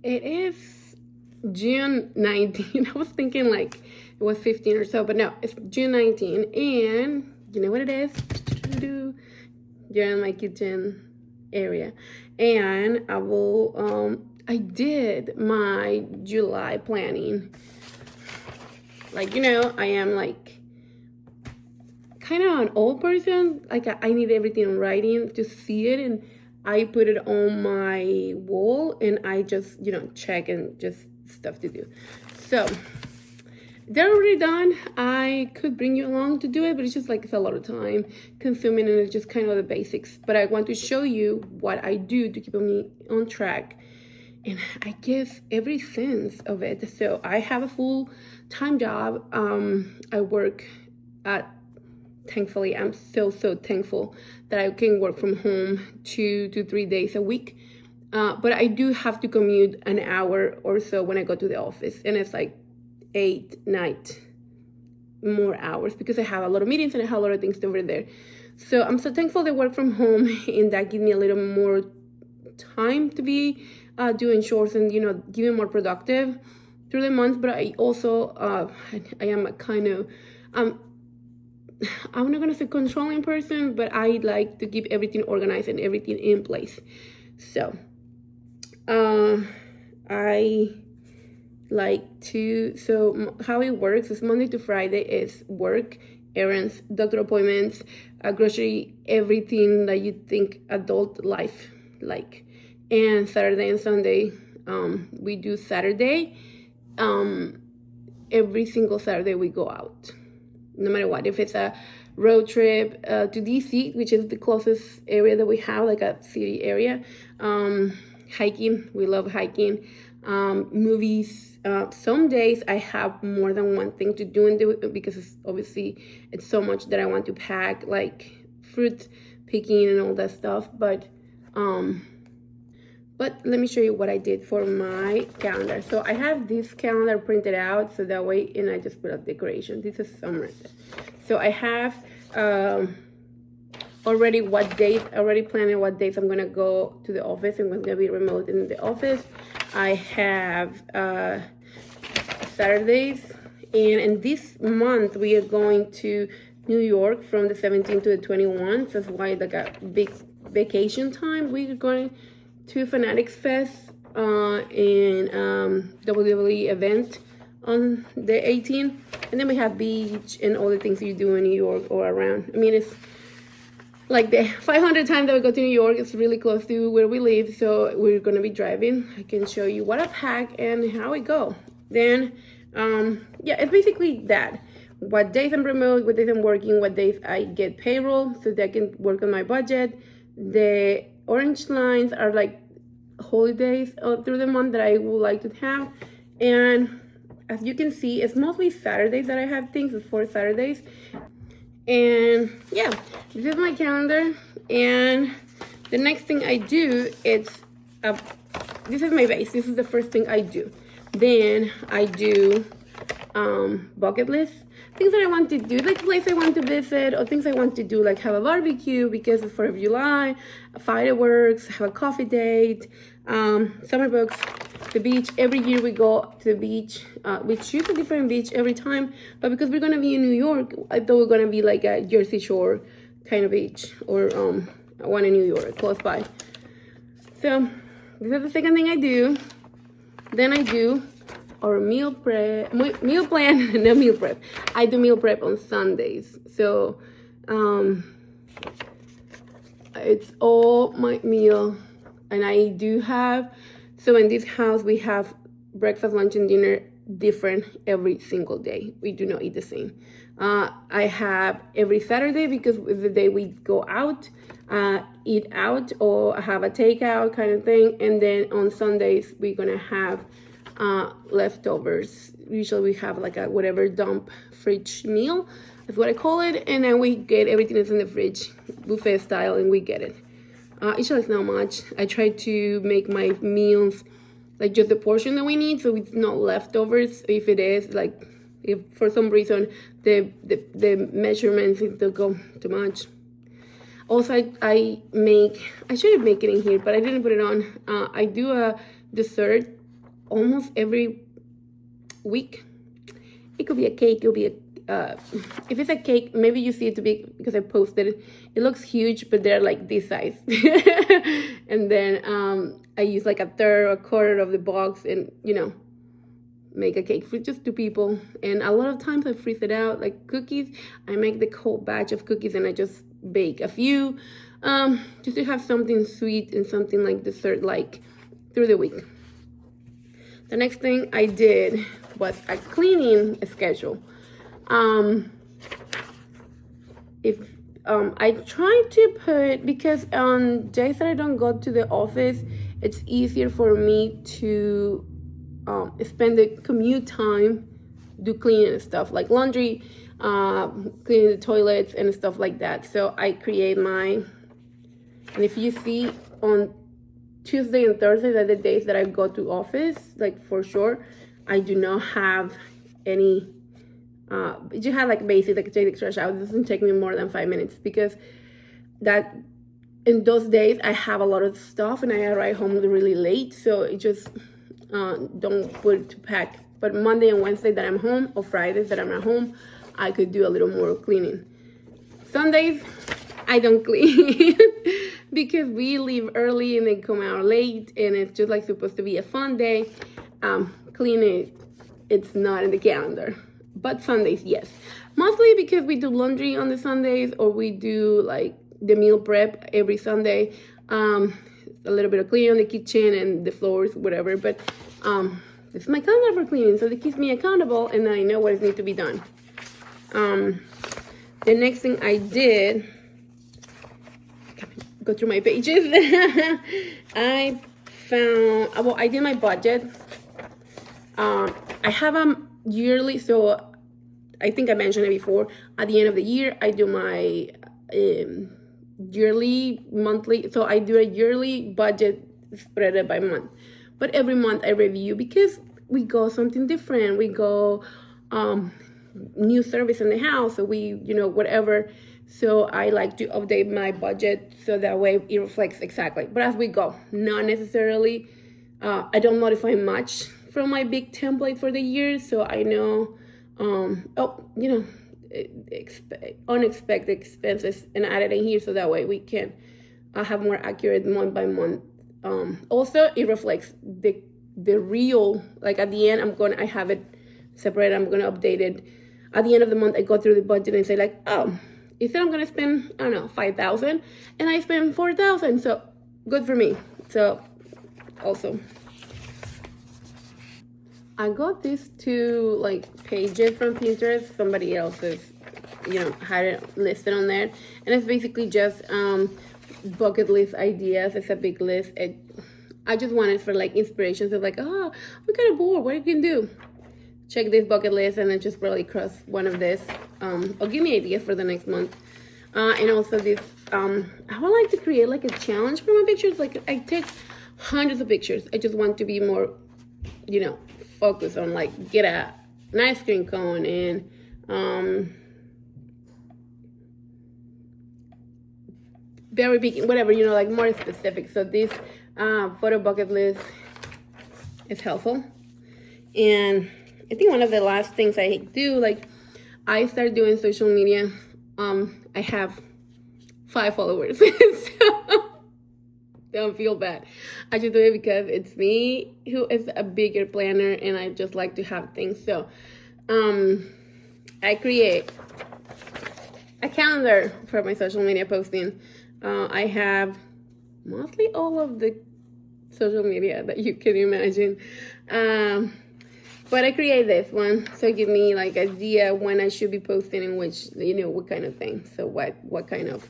It is June 19. I was thinking like it was 15 or so, but no, it's June 19. And you know what it is? You're in my kitchen area. And I did my July planning. Like, I am like kind of an old person. Like I need everything in writing to see it, and I put it on my wall and I just, check and just stuff to do. So they're already done. I could bring you along to do it, but it's just like it's a lot of time consuming and it's just kind of the basics. But I want to show you what I do to keep me on track. And I give every sense of it. So I have a full-time job. I work at, thankfully, I'm so thankful that I can work from home 2 to 3 days a week. But I do have to commute an hour or so when I go to the office. And it's like 8, 9 more hours because I have a lot of meetings and I have a lot of things over there. So I'm so thankful they work from home, and that gives me a little more time to be doing chores and giving more productive through the month. But I also I am a kind of I'm not gonna say controlling person, but I like to keep everything organized and everything in place. So I like to, so how it works is Monday to Friday is work, errands, doctor appointments, grocery, everything that you think adult life like. And Saturday and Sunday, we do Saturday. Every single Saturday we go out, no matter what. If it's a road trip to DC, which is the closest area that we have, like a city area, hiking, we love hiking, movies. Some days I have more than one thing to do and do it because it's so much that I want to pack, like fruit picking and all that stuff. But let me show you what I did for my calendar. So I have this calendar printed out so that way, and I just put up decoration. This is summer. So I have already planning what days I'm gonna go to the office and what's gonna be remote in the office. I have Saturdays, and in this month we are going to New York from the 17th to the 21st. That's why like a big vacation time. We're going to Fanatics Fest in WWE event on the 18th, and then we have beach and all the things you do in New York or around. I mean, it's like the 500 times that we go to New York. It's really close to where we live, so we're gonna be driving. I can show you what I pack and how it go. Then yeah, it's basically that. What days I'm remote, what days I'm working, what days I get payroll so that I can work on my budget. The orange lines are like holidays through the month that I would like to have. And as you can see, it's mostly Saturdays that I have things. It's 4 Saturdays. And yeah, this is my calendar. And the next thing I do, this is my base. This is the first thing I do. Then I do bucket list. Things that I want to do, like place I want to visit, or things I want to do, like have a barbecue because it's 4th of July, fireworks, have a coffee date, summer books, the beach. Every year we go to the beach. We choose a different beach every time, but because we're gonna be in New York, I thought we're gonna be like a Jersey Shore kind of beach, or one in New York, close by. So this is the second thing I do. Then I do or meal plan, no meal prep. I do meal prep on Sundays. So it's all my meal. And I do have, so in this house we have breakfast, lunch, and dinner different every single day. We do not eat the same. I have every Saturday because it's the day we go out, eat out, or have a takeout kind of thing. And then on Sundays we're gonna have leftovers. Usually we have like a whatever dump fridge meal, that's what I call it, and then we get everything that's in the fridge buffet style, and we get it. Usually it's not much. I try to make my meals like just the portion that we need, so it's not leftovers. If it is, like if for some reason the measurements don't go too much. Also, I should have made it in here, but I didn't put it on. I do a dessert almost every week. It could be a cake, it could be a if it's a cake, maybe you see it to be, because I posted it, it looks huge, but they're like this size. And then I use like a third or a quarter of the box, and make a cake for just 2 people. And a lot of times I freeze it out. Like cookies, I make the whole batch of cookies and I just bake a few, just to have something sweet and something like dessert like through the week. The next thing I did was a cleaning schedule. I try to put, because on days that I don't go to the office, it's easier for me to spend the commute time do cleaning and stuff like laundry, cleaning the toilets and stuff like that. So I create and if you see, on Tuesday and Thursday are the days that I go to office, like for sure, I do not have any. You have like basic, like take the trash out. It doesn't take me more than 5 minutes, because that in those days I have a lot of stuff and I arrive home really late, so it just don't put it to pack. But Monday and Wednesday that I'm home, or Fridays that I'm at home, I could do a little more cleaning. Sundays I don't clean because we leave early and then come out late, and it's just like supposed to be a fun day. Cleaning, it's not in the calendar. But Sundays, yes. Mostly because we do laundry on the Sundays, or we do like the meal prep every Sunday. A little bit of cleaning on the kitchen and the floors, whatever. But this is my calendar for cleaning, so it keeps me accountable and I know what needs to be done. The next thing I did, go through my pages. I did my budget. I have a yearly, so I think I mentioned it before. At the end of the year, I do my yearly, monthly. So I do a yearly budget spread it by month. But every month I review, because we go something different. We go new service in the house, or we, whatever. So I like to update my budget so that way it reflects exactly. But as we go, not necessarily. I don't modify much from my big template for the year, so I know, unexpected expenses, and add it in here so that way we can have more accurate month by month. Also, it reflects the real, like at the end, I have it separate. I'm gonna update it at the end of the month. I go through the budget and say like, instead I'm gonna spend, I don't know, 5,000, and I spend 4,000, so good for me. So also, I got these 2 like pages from Pinterest. Somebody else's, had it listed on there, and it's basically just bucket list ideas. It's a big list. I just wanted for like inspirations of like, we're kind of bored. What you can do? Check this bucket list and then just probably cross one of this. Or give me ideas for the next month. And also this, I would like to create like a challenge for my pictures. Like I take hundreds of pictures. I just want to be more, focus on like get an ice cream cone and berry picking, whatever, like more specific. So this photo bucket list is helpful. And I think one of the last things I do, like I started doing social media. I have 5 followers. So don't feel bad. I just do it because it's me who is a bigger planner, and I just like to have things. So I create a calendar for my social media posting. I have mostly all of the social media that you can imagine. But I create this one, so give me like idea when I should be posting and which, what kind of thing. So what kind of,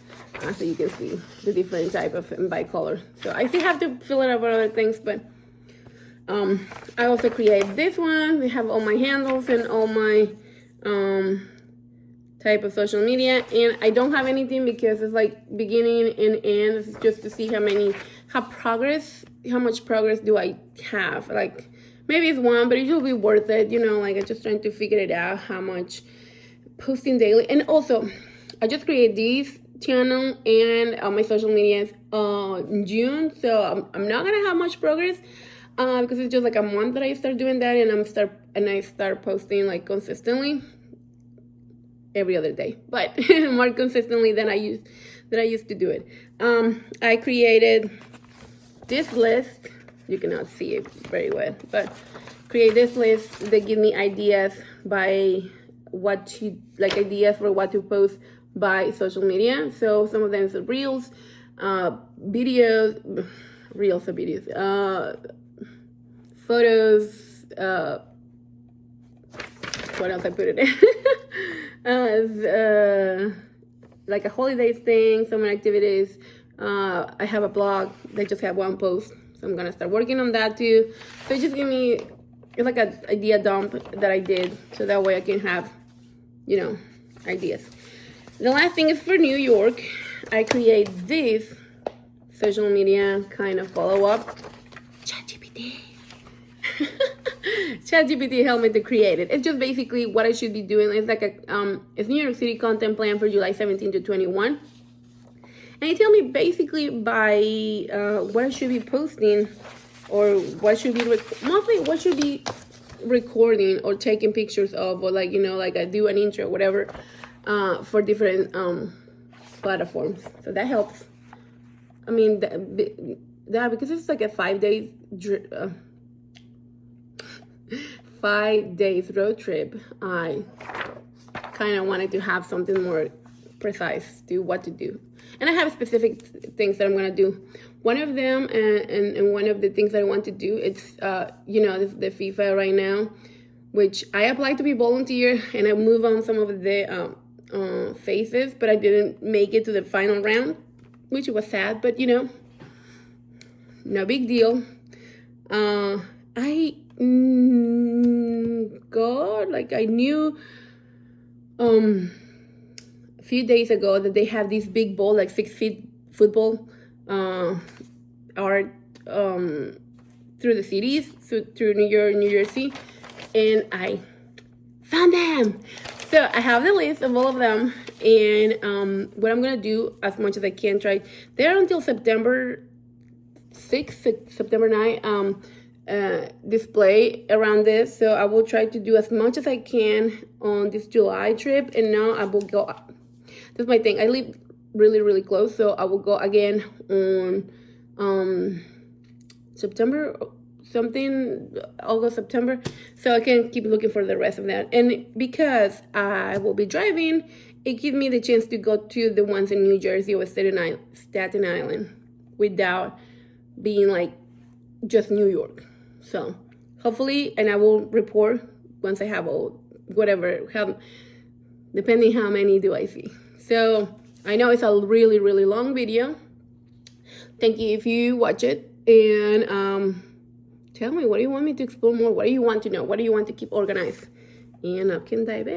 so you can see the different type of, and by color. So I still have to fill it up with other things, but I also create this one. We have all my handles and all my type of social media, and I don't have anything because it's like beginning and end. It's just to see how much progress do I have. Like maybe it's 1, but it will be worth it, like I'm just trying to figure it out, how much posting daily. And also, I just created this channel and my social medias in June, so I'm not gonna have much progress. because it's just like a month that I start doing that, and I start posting like consistently every other day, but more consistently than I used to do it. I created this list. You cannot see it very well, but create this list that give me ideas by ideas for what to post by social media. So some of them is reels, videos, photos, what else I put it in? Like a holidays thing, summer activities. I have a blog that just have one post, so I'm gonna start working on that too. So it just give me, it's like an idea dump that I did, so that way I can have, ideas. The last thing is for New York. I create this social media kind of follow-up. ChatGPT. ChatGPT helped me to create it. It's just basically what I should be doing. It's like it's New York City content plan for July 17 to 21. And it tells me basically by what I should be posting, or what should be mostly what should be recording or taking pictures of, or like I do an intro, whatever, for different platforms. So that helps. I mean that because it's like a 5 days 5 days road trip, I kind of wanted to have something more precise to what to do. And I have specific things that I'm going to do. One of them, and one of the things that I want to do, it's, the FIFA right now, which I applied to be volunteer, and I moved on some of the phases, but I didn't make it to the final round, which was sad, but, no big deal. I knew a few days ago that they have this big ball, like 6 feet football art through the cities, through New York, New Jersey, and I found them. So I have the list of all of them, and what I'm gonna do as much as I can, try. They're until September 6th, September 9th. Display around this, so I will try to do as much as I can on this July trip, and now I will go. That's my thing. I live really, really close, so I will go again on September something, August, September, so I can keep looking for the rest of that. And because I will be driving, it gives me the chance to go to the ones in New Jersey or Staten Island without being like just New York. So hopefully, and I will report once I have depending how many do I see. So I know it's a really, really long video. Thank you if you watch it, and tell me, what do you want me to explore more? What do you want to know? What do you want to keep organized? And I can dive in.